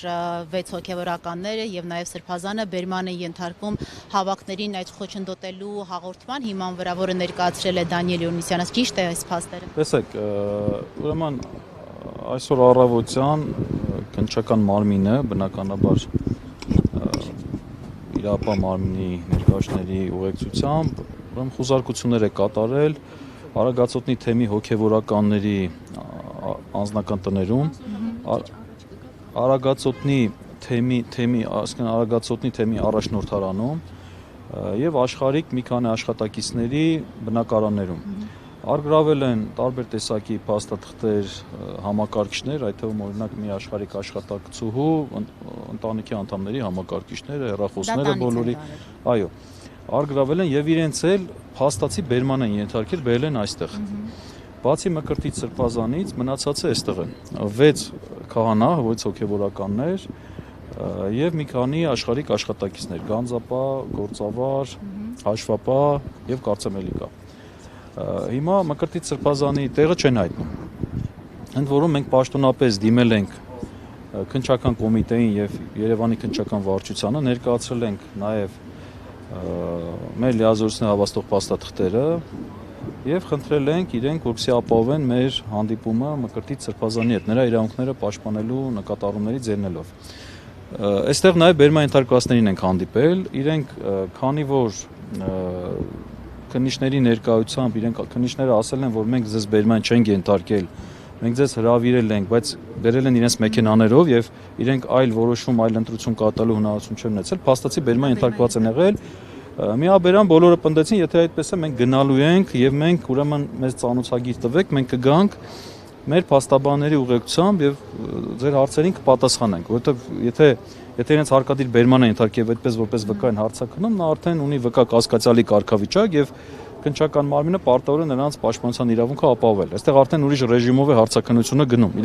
6 հոգևորականները եւ նաեւ Սրբազանը բերման են ենթարկվում հավաքներին այդ խոչընդոտելու հաղորդման հիման վրա, որը ներկայացրել է Դանիել Հովհաննիսյանը, ճիշտ է այս փաստերը։ Տեսեք, ուրեմն այսօր առավոտյան քննչական մարմինը բնականաբար իրապա մարմնի ներկայացների ուղեկցությամբ ուրեմն խուզարկություններ է կատարել Արագածոտնի թեմի հոգևորականների անձնական տներում, Արագածոտնի թեմի առաջնորդարանում եւ աշխարհիկ մի քանի աշխատակիցների բնակարաններում։ Արգրավել են տարբեր տեսակի փաստաթղթեր, համակարգիչներ, այդ թվում օրինակ մի աշխարհիկ աշխատակցուհու, ընտանիքի անդամների համակարգիչները, հեռախոսները բոլորի, այո, արգրավել են եւ իրենց էլ փաստացի բերման են ենթարկել, բերել են այստեղ։ Բացի Մկրտիչ Սրբազանից մնացածը այստեղ են 6 քահանա, 6 հոգևորականներ եւ մի քանի աշխարհիկ աշխատակիցներ, գանձապա, գործավար, հաշվապահ եւ կարծեմ էլի կա։ Հիմա Մկրտիչ Սրբազանի տեղը չեն հայտնում։ Ընդ որում մենք պաշտոնապես դիմել ենք քննչական կոմիտեին եւ Երևանի քննչական վարչությանը, ներկայացրել ենք նաեւ մեր լիազորությունների հավաստող փաստաթղթերը եւ խնդրել ենք իրենք, որպեսզի ապահովեն մեր հանդիպումը Մկրտիչ Սրբազանի հետ, նրա իրավունքները պաշտպանելու նկատառումներից ելնելով։ Այստեղ նաեւ բերման ենթարկվածներին ենք հանդիպել, իրենք քանի որ քննիչների ներկայությամբ իրենք քննիչները ասել են, որ մենք ձեզ բերման չենք ենթարկել, մենք ձեզ հրավիրել ենք, բայց բերել են իրենց մեքենաներով եւ իրենք այլ որոշում, այլ ընտրություն կատարելու հնարավորություն չեն ունեցել, փաստացի բերման ենթարկված են եղել։ Միաբերան բոլորը պնդեցին, եթե այդպես է մենք գնալու ենք եւ մենք ուրեմն մեզ ծանոթագիր տվեք, մենք կգանք մեր փաստաբանների ուղեկցությամբ եւ ձեր հարցերին կպատասխանենք, որովհետեւ եթե իրենց հարկադիր բերման են ենթարկել այդպես որպես վկա են հարցակնում, նա արդեն ունի վկա կասկածյալի կարգավիճակ եւ քննչական մարմինը պարտավոր է նրանց պաշտպանության իրավունքը ապահովել։ Այստեղ արդեն ուրիշ ռեժիմով է հարցակնությունը գնում։